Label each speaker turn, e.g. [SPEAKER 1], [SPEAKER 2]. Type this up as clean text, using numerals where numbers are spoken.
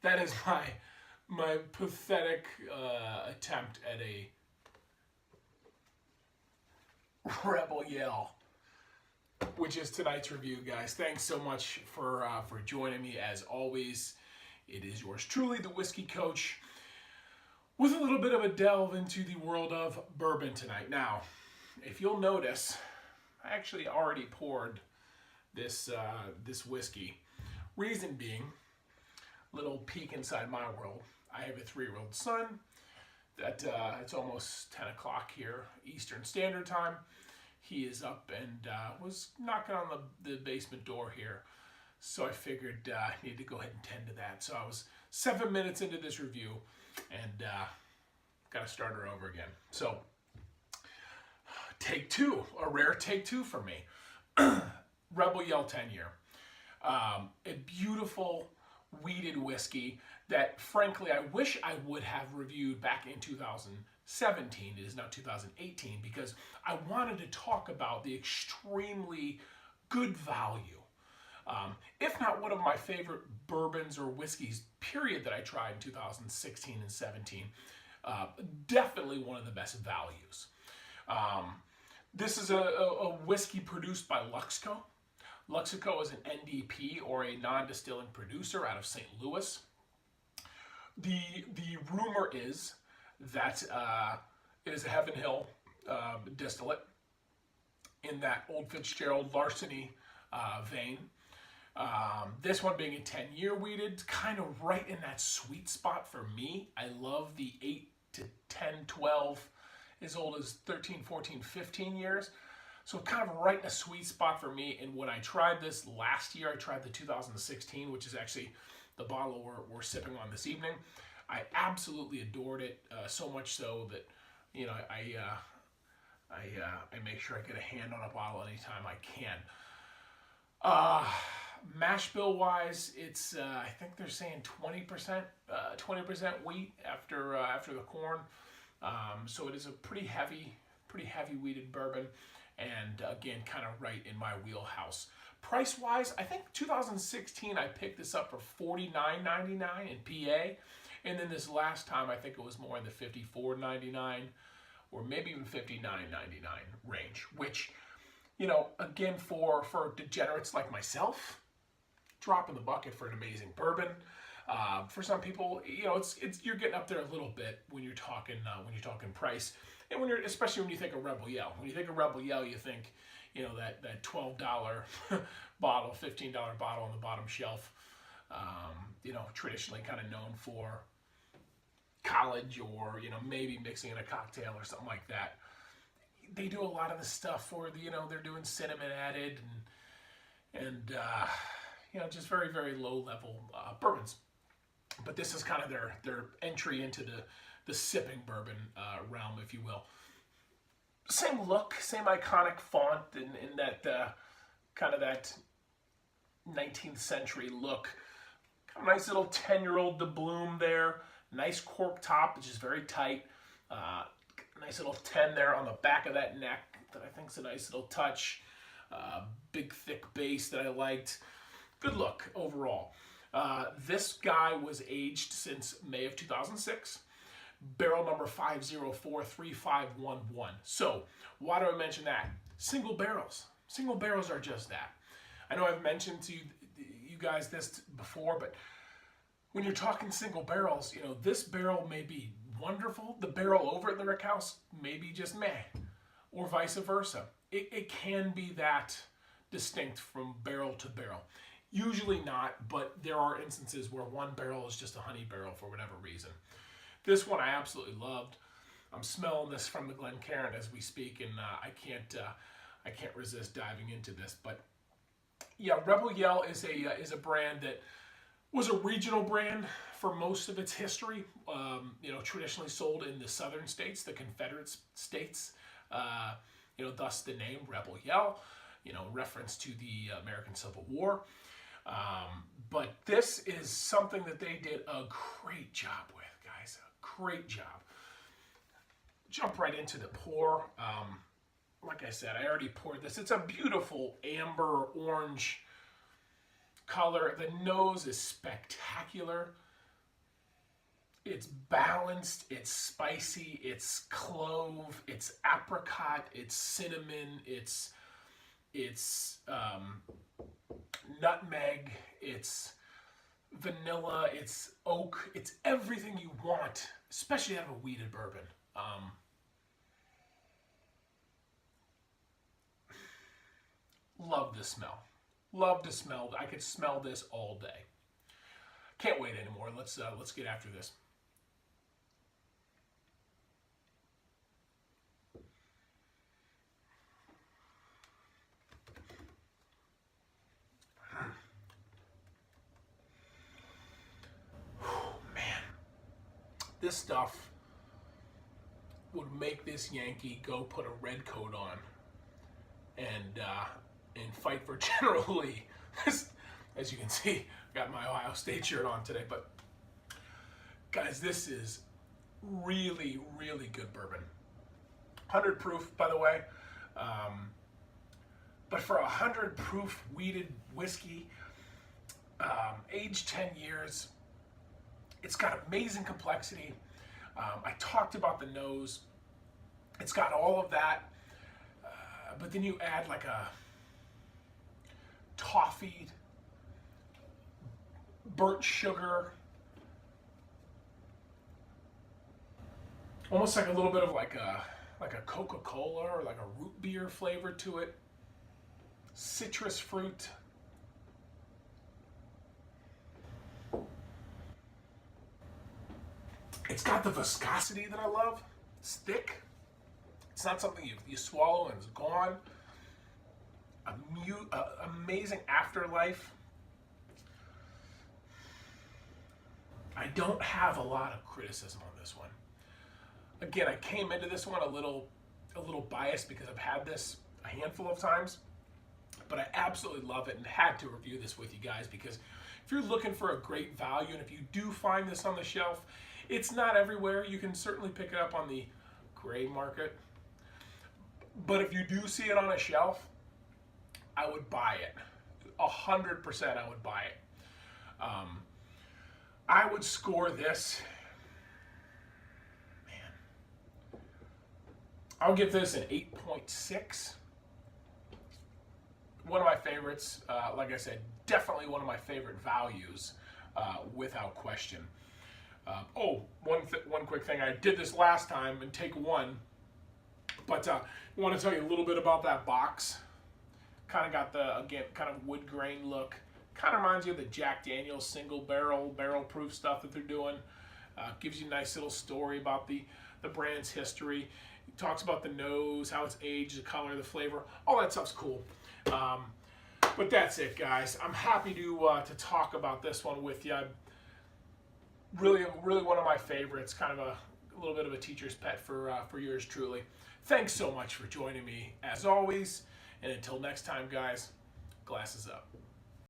[SPEAKER 1] That is my pathetic attempt at a Rebel Yell, which is tonight's review, guys. Thanks so much for joining me. As always, it is yours truly, the Whiskey Coach, with a little bit of a delve into the world of bourbon tonight. Now, if you'll notice, I actually already poured this whiskey. Reason being, little peek inside my world. I have a 3-year-old son that it's almost 10 o'clock here Eastern Standard Time. He is up and was knocking on the basement door here. So I figured I need to go ahead and tend to that. So I was 7 minutes into this review and got to start her over again. So take two, a rare take two for me. Rebel Yell 10-year. A beautiful wheated whiskey that, frankly, I wish I would have reviewed back in 2017. It is now 2018 because I wanted to talk about the extremely good value. If not one of my favorite bourbons or whiskeys, period, that I tried in 2016 and 17. Definitely one of the best values. This is a whiskey produced by Luxco. Luxco is an NDP, or a non-distilling producer, out of St. Louis. The rumor is that it is a Heaven Hill distillate in that Old Fitzgerald larceny vein. This one being a 10-year wheated, kind of right in that sweet spot for me. I love the 8 to 10, 12, as old as 13, 14, 15 years. So kind of right in a sweet spot for me. And when I tried this last year, I tried the 2016, which is actually the bottle we're sipping on this evening. I absolutely adored it, so much so that, you know, I make sure I get a hand on a bottle anytime I can. Mash bill wise, it's I think they're saying 20% wheat after the corn. So it is a pretty heavy wheated bourbon, and again, kind of right in my wheelhouse. Price wise, I think 2016 I picked this up for $49.99 in PA, and then this last time I think it was more in the $54.99 or maybe even $59.99 range, which, you know, again, for degenerates like myself, drop in the bucket for an amazing bourbon. For some people, you know, it's you're getting up there a little bit when you're talking price, and especially when you think of Rebel Yell. When you think of Rebel Yell, you think, you know, that $12 bottle, $15 bottle on the bottom shelf. You know, traditionally kind of known for college, or, you know, maybe mixing in a cocktail or something like that. They do a lot of the stuff where, you know, they're doing cinnamon added and you know, just very, very low level bourbons. But this is kind of their entry into the sipping bourbon realm, if you will. Same look, same iconic font in that kind of that 19th century look. Kind of nice little 10-year-old doubloon there. Nice cork top, which is very tight. Nice little 10 there on the back of that neck that I think is a nice little touch. Big thick base that I liked. Good look overall. This guy was aged since May of 2006. Barrel number 5043511. So why do I mention that? Single barrels. Single barrels are just that. I know I've mentioned to you guys this before, but when you're talking single barrels, you know, this barrel may be wonderful. The barrel over at the Rick House may be just meh, or vice versa. It can be that distinct from barrel to barrel. Usually not, but there are instances where one barrel is just a honey barrel for whatever reason. This one I absolutely loved. I'm smelling this from the Glencairn as we speak, and I can't resist diving into this. But yeah, Rebel Yell is a brand that was a regional brand for most of its history. You know, traditionally sold in the southern states, the Confederate states. You know, thus the name Rebel Yell. You know, reference to the American Civil War. But this is something that they did a great job with, guys. A great job. Jump right into the pour. Like I said, I already poured this. It's a beautiful amber orange color. The nose is spectacular. It's balanced, it's spicy, it's clove, it's apricot, it's cinnamon, it's nutmeg, it's vanilla, it's oak, it's everything you want, especially out of a wheated bourbon. Love the smell. Love to smell. I could smell this all day. Can't wait anymore. Let's get after this. Man, this stuff would make this Yankee go put a red coat on and fight for General Lee. As you can see, I've got my Ohio State shirt on today. But guys, this is really, really good bourbon. 100 proof, by the way. But for 100 proof wheated whiskey, aged 10 years, it's got amazing complexity. I talked about the nose. It's got all of that. But then you add like a toffee, burnt sugar, almost like a little bit of like a Coca-Cola or like a root beer flavor to it. Citrus fruit. It's got the viscosity that I love. It's thick. It's not something you swallow and it's gone. Amazing afterlife. I don't have a lot of criticism on this one. Again, I came into this one a little biased because I've had this a handful of times, but I absolutely love it and had to review this with you guys because if you're looking for a great value and if you do find this on the shelf, it's not everywhere. You can certainly pick it up on the gray market, but if you do see it on a shelf, I would buy it. 100% I would buy it. I would score this, man, I'll give this an 8.6. One of my favorites, like I said, definitely one of my favorite values, without question. One quick thing. I did this last time in take one, but I want to tell you a little bit about that box. Kind of got the, again, kind of wood grain look. Kind of reminds you of the Jack Daniel's single barrel proof stuff that they're doing. Gives you a nice little story about the brand's history. It talks about the nose, how it's aged, the color, the flavor. All that stuff's cool. But that's it, guys. I'm happy to talk about this one with you. Really one of my favorites. Kind of a little bit of a teacher's pet for yours truly. Thanks so much for joining me, as always. And until next time, guys, glasses up.